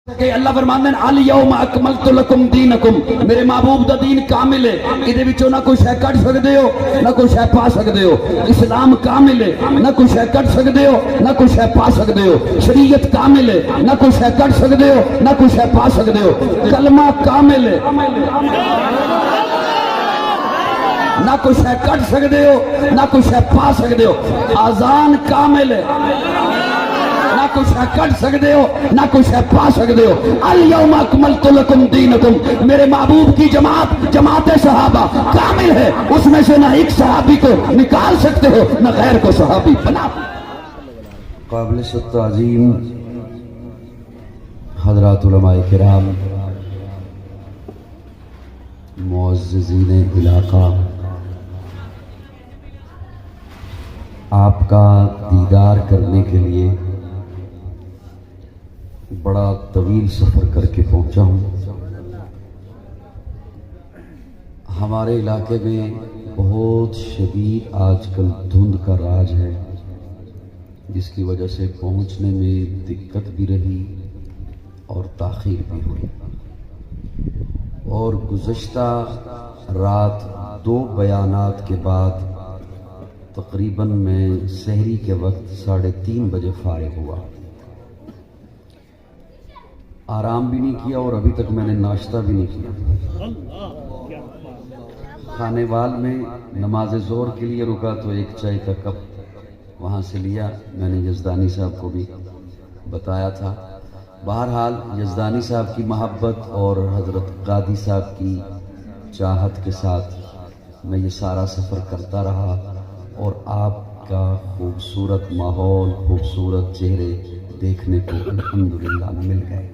کہ اللہ فرماندے ہیں الیوم اکملت لکم دینکم، میرے محبوب دا دین کامل ہے، ادھے وچوں نہ کوئی شے کٹ سکدے ہو نہ کوئی شے پا سکدے ہو۔ اسلام کامل ہے، نہ کوئی شے کٹ سکدے ہو نہ کوئی شے پا سکدے ہو۔ شریعت کامل ہے، نہ کوئی شے کٹ سکدے ہو نہ کوئی شے پا سکدے ہو۔ کلمہ کامل ہے، نہ کوئی شے کٹ سکدے ہو نہ کوئی شے پا سکدے ہو۔ اذان کامل ہے، نہ کوئی شے کٹ سکدے ہو نہ کوئی شے پا سکدے ہو۔ الیوم اکملت لکم دینکم، میرے محبوب کی جماعت صحابہ کامل ہے، اس میں سے نہ ایک صحابی کو نکال سکتے ہو نہ غیر کو صحابی بنا۔ قابل تعظیم حضرات علماء کرام، معززین علاقہ، آپ کا دیدار کرنے کے لیے بڑا طویل سفر کر کے پہنچا ہوں۔ ہمارے علاقے میں بہت شدید آج کل دھند کا راج ہے، جس کی وجہ سے پہنچنے میں دقت بھی رہی اور تاخیر بھی ہوئی، اور گزشتہ رات 2 بیانات کے بعد تقریباً میں سحری کے وقت 3:30 بجے فارغ ہوا۔ آرام بھی نہیں کیا اور ابھی تک میں نے ناشتہ بھی نہیں کیا۔ خانے وال میں نماز ظہر کے لیے رکا تو ایک چائے کا کپ وہاں سے لیا، میں نے یزدانی صاحب کو بھی بتایا تھا۔ بہرحال یزدانی صاحب کی محبت اور حضرت قادی صاحب کی چاہت کے ساتھ میں یہ سارا سفر کرتا رہا، اور آپ کا خوبصورت ماحول، خوبصورت چہرے دیکھنے کو الحمدللہ مل گئے۔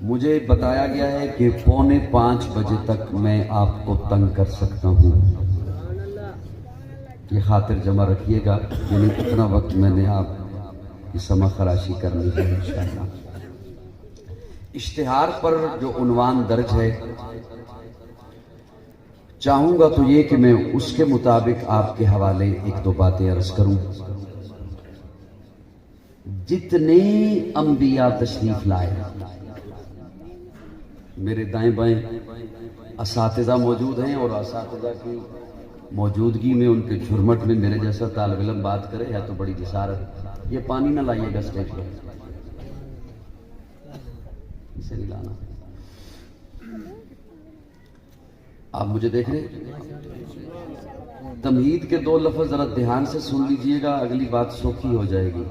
مجھے بتایا گیا ہے کہ 4:45 بجے تک میں آپ کو تنگ کر سکتا ہوں، یہ خاطر جمع رکھیے گا، یعنی اتنا وقت میں نے آپ کی سمع خراشی کرنی ہے انشاءاللہ۔ اشتہار پر جو عنوان درج ہے، چاہوں گا تو یہ کہ میں اس کے مطابق آپ کے حوالے 1-2 باتیں عرض کروں۔ جتنے انبیاء تشریف لائے، میرے دائیں بائیں اساتذہ موجود ہیں، اور اساتذہ کی موجودگی میں ان کے جھرمٹ میں میرے جیسا طالب علم بات کرے ہے تو بڑی جسارت۔ یہ پانی نہ لائیے گا اسٹیج پر، اسے نہیں لانا۔ آپ مجھے دیکھ رہے ہیں؟ تمہید کے 2 لفظ ذرا دھیان سے سن لیجئے گا، اگلی بات سوکھی ہو جائے گی۔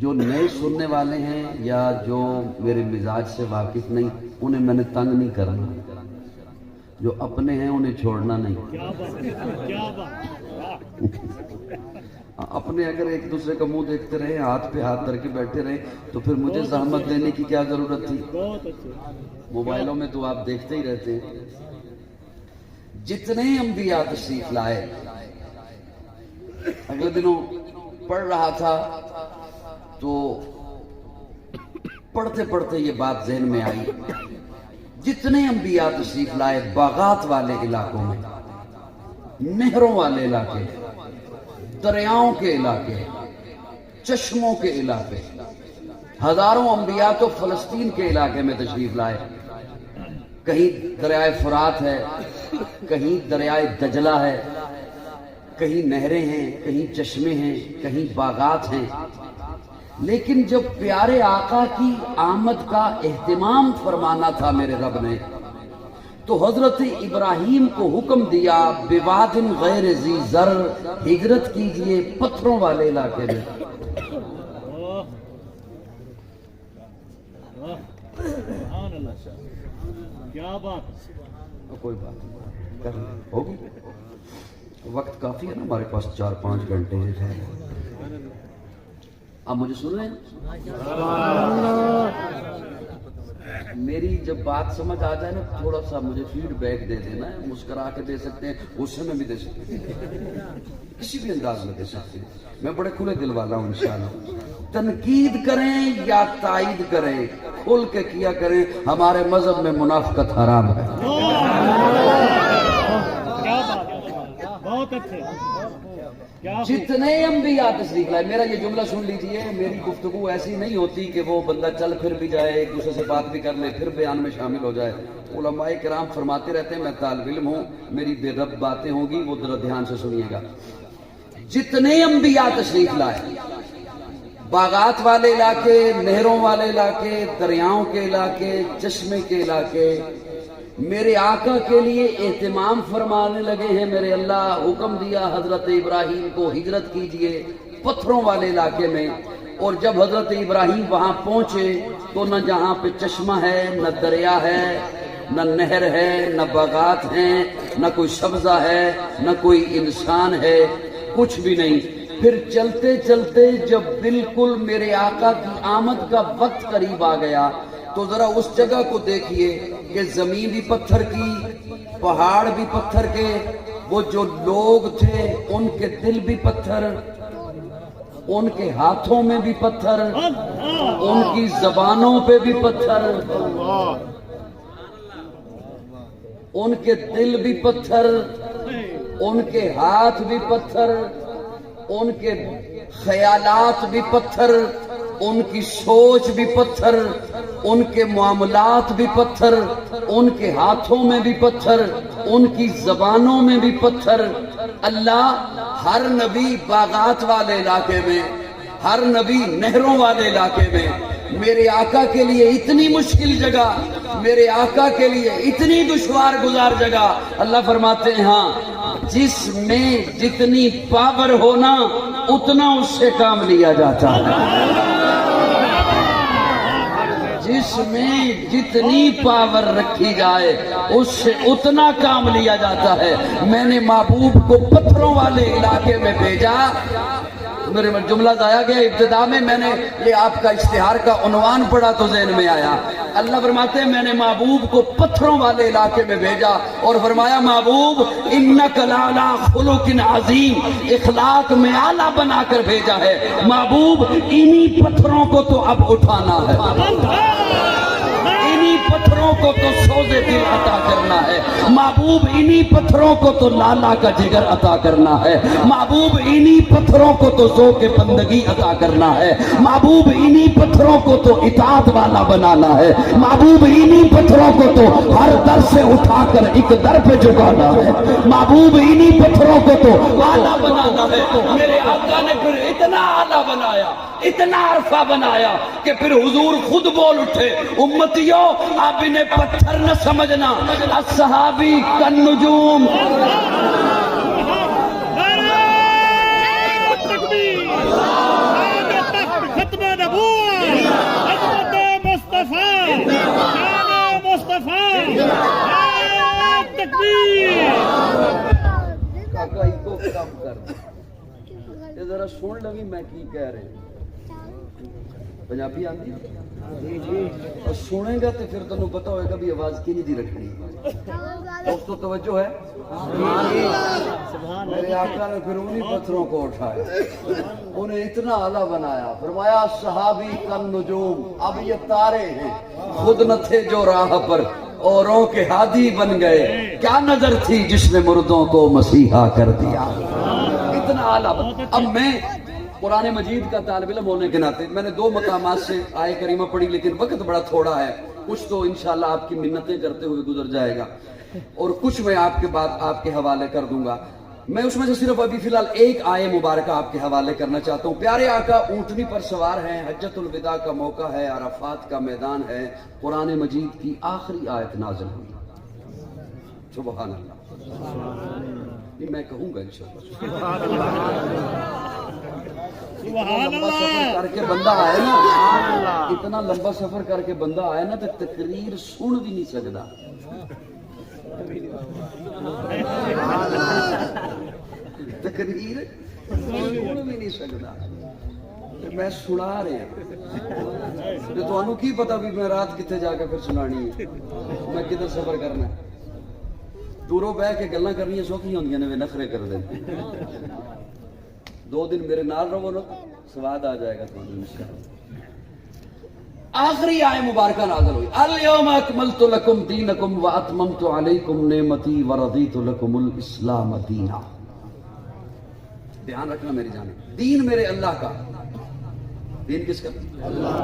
جو نئے سننے والے ہیں یا جو میرے مزاج سے واقف نہیں، انہیں میں نے تنگ نہیں کرنا، جو اپنے ہیں انہیں چھوڑنا نہیں۔ اپنے اگر ایک دوسرے کا منہ دیکھتے رہے، ہاتھ پہ ہاتھ دھر کے بیٹھے رہے، تو پھر مجھے زحمت دینے کی کیا ضرورت تھی؟ موبائلوں میں تو آپ دیکھتے ہی رہتے ہیں۔ جتنے انبیاء تشریف لائے، اگلے دنوں پڑھ رہا تھا تو پڑھتے پڑھتے یہ بات ذہن میں آئی، جتنے انبیاء تشریف لائے باغات والے علاقوں میں، نہروں والے علاقے، دریاؤں کے علاقے، چشموں کے علاقے، ہزاروں انبیاء تو فلسطین کے علاقے میں تشریف لائے۔ کہیں دریائے فرات ہے، کہیں دریائے دجلہ ہے، کہیں نہریں ہیں، کہیں چشمے ہیں، کہیں باغات ہیں، لیکن جب پیارے آقا کی آمد کا اہتمام فرمانا تھا میرے رب نے، تو حضرت ابراہیم کو حکم دیا بواد غیر ذی زرع، ہجرت کیجئے پتھروں والے علاقے میں۔ کیا بات، کوئی بات نہیں، ہوگی، وقت کافی ہے نا ہمارے پاس، 4-5 گھنٹے ہیں۔ آپ مجھے سن رہے ہیں؟ میری جب بات سمجھ آ جائے نا، تھوڑا سا مجھے فیڈ بیک دے دینا ہے، مسکرا کے دے سکتے ہیں، غصے میں بھی دے سکتے ہیں، کسی بھی انداز میں دے سکتے ہیں، میں بڑے کھلے دل والا ہوں انشاءاللہ۔ تنقید کریں یا تائید کریں، کھل کے کیا کریں، ہمارے مذہب میں منافقت حرام ہے۔ کیا بات، بہت اچھے۔ جتنے انبیاء تشریف لائے. میرا یہ جملہ سن لیجئے, میری گفتگو ایسی نہیں ہوتی کہ وہ بندہ چل پھر بھی جائے, ایک دوسرے سے بات بھی کر لے, پھر بیان میں شامل ہو جائے. علماء کرام فرماتے رہتے ہیں, میں طالب علم ہوں, میری بے رب باتیں ہوں گی, وہ ذرا دھیان سے سنیے گا. جتنے انبیاء تشریف لائے, باغات والے علاقے, نہروں والے علاقے, دریاؤں کے علاقے, چشمے کے علاقے, میرے آقا کے لیے اہتمام فرمانے لگے ہیں. میرے اللہ حکم دیا حضرت ابراہیم کو ہجرت کیجئے پتھروں والے علاقے میں, اور جب حضرت ابراہیم وہاں پہنچے تو نہ جہاں پہ چشمہ ہے, نہ دریا ہے, نہ نہر ہے, نہ باغات ہیں, نہ کوئی سبزہ ہے, نہ کوئی انسان ہے, کچھ بھی نہیں. پھر چلتے چلتے جب بالکل میرے آقا کی آمد کا وقت قریب آ گیا تو ذرا اس جگہ کو دیکھیے کہ زمین بھی پتھر کی, پہاڑ بھی پتھر کے, وہ جو لوگ تھے ان کے دل بھی پتھر, ان کے ہاتھوں میں بھی پتھر, ان کی زبانوں پہ بھی پتھر, ان کے دل بھی پتھر, ان کے ہاتھ بھی پتھر, ان کے خیالات بھی پتھر, ان کی سوچ بھی پتھر, ان کے معاملات بھی پتھر, ان کے ہاتھوں میں بھی پتھر, ان کی زبانوں میں بھی پتھر. اللہ ہر نبی باغات والے علاقے میں, ہر نبی نہروں والے علاقے میں, میرے آقا کے لیے اتنی مشکل جگہ, میرے آقا کے لیے اتنی دشوار گزار جگہ. اللہ فرماتے ہیں ہاں, جس میں جتنی پاور ہونا اتنا اس سے کام لیا جاتا ہے, جس میں جتنی پاور رکھی جائے اس سے اتنا کام لیا جاتا ہے. میں نے محبوب کو پتھروں والے علاقے میں بھیجا. میرے جملہ ضائع گیا ابتدا میں نے یہ آپ کا اشتہار کا عنوان پڑھا تو ذہن میں آیا. اللہ فرماتے ہیں میں نے محبوب کو پتھروں والے علاقے میں بھیجا اور فرمایا محبوب انک لعلی خلق عظیم, اخلاق میں اعلیٰ بنا کر بھیجا ہے. محبوب انہی پتھروں کو تو اب اٹھانا ہے, انہی پتھروں کو تو سوزے دل عطا کرنا ہے. محبوب انہی پتھروں کو تو لالا کا جگر عطا کرنا ہے. محبوب انہی پتھروں کو تو ذوق بندگی عطا کرنا ہے. محبوب انہی پتھروں کو تو اطاعت والا بنانا ہے. محبوب انہی پتھروں کو تو ہر در سے اٹھا کر ایک در پہ جھکانا ہے. محبوب انہی پتھروں کو تو اعلیٰ بنانا ہے. میرے آقا نے پھر اتنا اعلیٰ بنایا, اتنا عرفہ بنایا کہ پھر حضور خود بول اٹھے, امتیوں آپ انہیں پتھر نہ سمجھنا, الصحابی کالنجوم. ختم نبوت حضرت مصطفیٰ مصطفیٰ تکبیر. کاکا ہی کو کم کر یہ ذرا سن لگی میں کی کہہ رہے ہیں. پنجابی آندی اور سنے گا تو پھر تمہیں پتا ہوئے گا بھی آواز کی نہیں دی رکھنی. اس تو توجہ ہے. میرے آقا نے پھر انہی پتھروں کو اٹھایا, انہیں اتنا اعلیٰ بنایا. فرمایا صحابی کالنجوم, اب یہ تارے ہیں, خود نہ تھے جو راہ پر اوروں کے ہادی بن گئے. کیا نظر تھی جس نے مردوں کو مسیحا کر دیا. اتنا اعلیٰ. اب میں قرآن مجید کا طالب علم ہونے کے ناطے میں نے 2 مقامات سے آیہ کریمہ پڑھی, لیکن وقت بڑا تھوڑا ہے. کچھ تو انشاءاللہ آپ کی منتیں کرتے ہوئے گزر جائے گا اور کچھ میں آپ کے بعد آپ کے حوالے کر دوں گا. میں اس میں سے صرف ابھی فی الحال ایک آیہ مبارکہ آپ کے حوالے کرنا چاہتا ہوں. پیارے آقا اونٹنی پر سوار ہیں, حجۃ الوداع کا موقع ہے, عرفات کا میدان ہے, قرآن مجید کی آخری آیت نازل ہوئی. سبحان اللہ. یہ میں کہوں گا انشاءاللہ. لمبا سفر کر کے بندہ آئے نا, اتنا لمبا سفر کر کے بندہ آئے نا تو تقریر سن بھی نہیں سکتا. تقریر سن بھی نہیں سکتا. میں سنا رہا تو انہوں کی پتا بھی میں رات کتے جا کے پھر سنانی ہے, میں کدھر سفر کرنا ہے. دوروں بہ کے گلاں کرنی سوکھی ہوندیاں نے, نخرے کر دیں. 2 دن میرے نال رہو نا, سواد آ جائے گا تمہیں انشاءاللہ. آخری آیہ مبارکہ نازل ہوئی. الیوم اکملت لکم دینکم واتممت علیکم نعمتی ورضیت لکم الاسلام دینا. دھیان رکھنا میری جانب, دین میرے اللہ کا, دین کس کا؟ اللہ.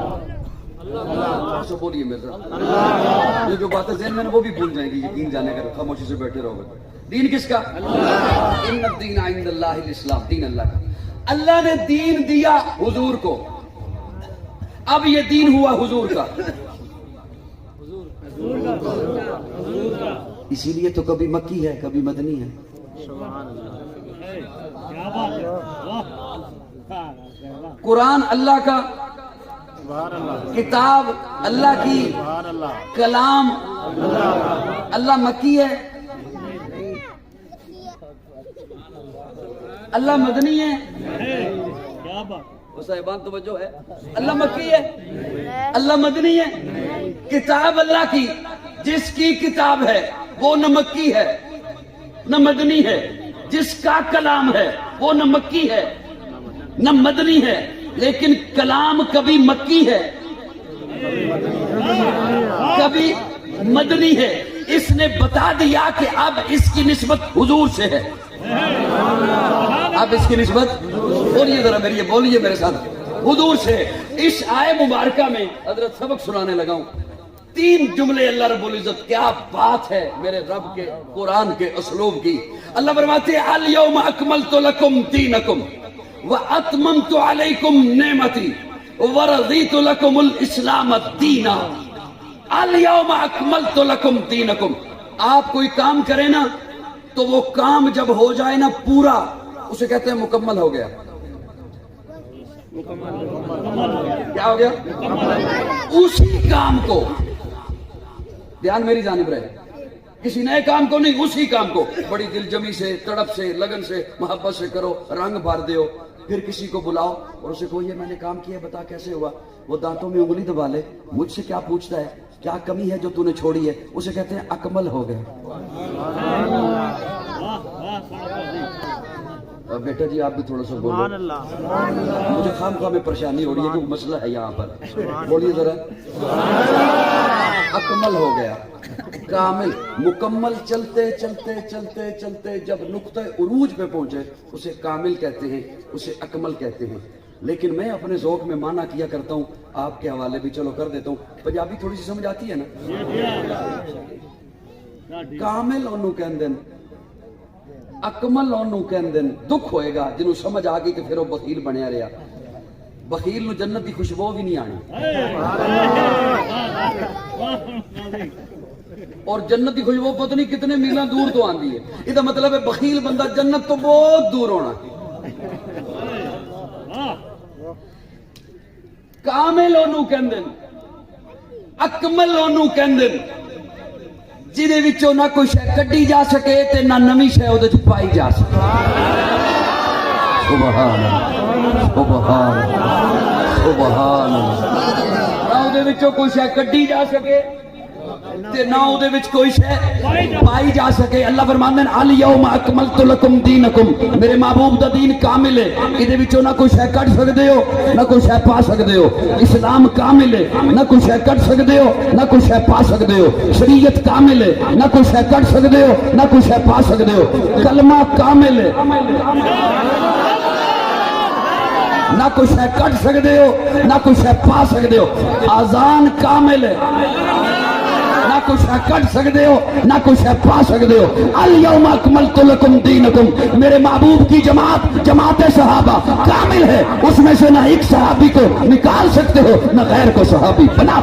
بولیے میرے ساتھ, یہ جو باتیں ذہن میں وہ بھی بھول جائیں گی, یقین جانے کر خاموشی سے بیٹھے رہو گے. دین کس کا؟ ان الدین عند اللہ الاسلام, دین اللہ کا. اللہ نے دین دیا حضور کو, اب یہ دین ہوا حضور کا. اسی لیے تو کبھی مکی ہے کبھی مدنی ہے. قرآن اللہ کا, کتاب اللہ کی, کلام اللہ مکی ہے, اللہ مدنی ہے. صاحبان توجہ ہے, اللہ مکی ہے, اللہ مدنی ہے. کتاب اللہ کی, جس کی کتاب ہے وہ نہ مکی ہے نہ مدنی ہے. جس کا کلام ہے وہ نہ مکی ہے نہ مدنی ہے, لیکن کلام کبھی مکی ہے کبھی مدنی ہے. اس نے بتا دیا کہ اب اس کی نسبت حضور سے ہے. اب اس کی نسبت, بولیے ذرا میری, بولیے میرے ساتھ, حضور سے. اس آئے مبارکہ میں حضرت سبق سنانے لگا ہوں, 3 جملے اللہ رب العزت, کیا بات ہے میرے رب کے قرآن کے اسلوب کی. اللہ فرماتے ہیں الیوم اکملت لکم دینکم واتممت علیکم نعمتی ورضیت لکم الاسلام دینا. الیوم اکملت لکم دینکم. آپ کوئی کام کریں نا تو وہ کام جب ہو جائے نا پورا, اسے کہتے ہیں مکمل ہو گیا. کیا ہو گیا؟ اسی کام کو, دھیان میری جانب رہے, کسی نئے کام کو نہیں, اسی کام کو بڑی دل جمی سے, تڑپ سے, لگن سے, محبت سے کرو, رنگ بھر دیو. پھر کسی کو بلاؤ اور اسے کہو یہ میں نے کام کیا, بتا کیسے ہوا. وہ دانتوں میں انگلی دبا لے, مجھ سے کیا پوچھتا ہے, کیا کمی ہے جو تو نے چھوڑی ہے, اسے کہتے ہیں اکمل ہو گیا. بیٹا جی آپ بھی تھوڑا سا بولو, مجھے خام خواہ میں پریشانی ہو رہی ہے کہ مسئلہ ہے یہاں پر. بولیے ذرا, اکمل ہو گیا, کامل, مکمل. چلتے چلتے چلتے چلتے جب نقطہ عروج پہ پہنچے اسے کامل کہتے ہیں, اسے اکمل کہتے ہیں. لیکن میں اپنے ذوق میں مانا کیا کرتا ہوں, آپ کے حوالے بھی چلو کر دیتا ہوں. پنجابی تھوڑی سی سمجھ آتی ہے نا. کامل انہوں کہندے ہیں, اکمل انہوں کہندے ہیں. دکھ ہوئے گا جنہوں سمجھ آ گئی کہ پھر وہ بخیل بنیا رہا. بخیل نو جنت کی خوشبو بھی نہیں آنی, اور جنت کی خوشبو پتہ نہیں کتنے میلاں دور تو آندی ہے. یہ مطلب ہے بخیل بندہ جنت تو بہت دور ہونا. کامل انہوں کہندے ہیں, اکمل انہوں کہندے ہیں جہدے وچوں نہ کوئی شے کڈی جا سکے تے نہ نویں شے اودے وچ پائی جا سکے. سبحان اللہ, سبحان اللہ, سبحان اللہ. نہ اودے وچوں کوئی شے کڈی جا سکے تے نہ اودے وچ کوئی شے پائی جا سکے. اللہ فرماندے ہیں الیوم اکملت لکم دینکم, میرے محبوب دا دین کامل ہے, ایدے وچوں نہ کوئی شے کڈ سکدے ہو نہ کوئی شے پا سکدے ہو. اسلام کامل ہے, نہ کوئی شے کڈ سکدے ہو نہ کوئی شے پا سکدے ہو. شریعت کامل ہے, نہ کوئی شے کڈ سکدے ہو نہ کوئی شے پا سکدے ہو. کلمہ کامل ہے, نہ کوئی شے کڈ سکدے ہو نہ کوئی شے پا سکدے ہو. اذان کامل ہے, نہ کوئی شے کڈ سکدے ہو نہ کوئی شے پا سکدے ہو. الیوم اکملت لکم دینکم, میرے محبوب کی جماعت جماعت صحابہ کامل ہے, اس میں سے نہ ایک صحابی کو نکال سکتے ہو نہ غیر کو صحابی بنا.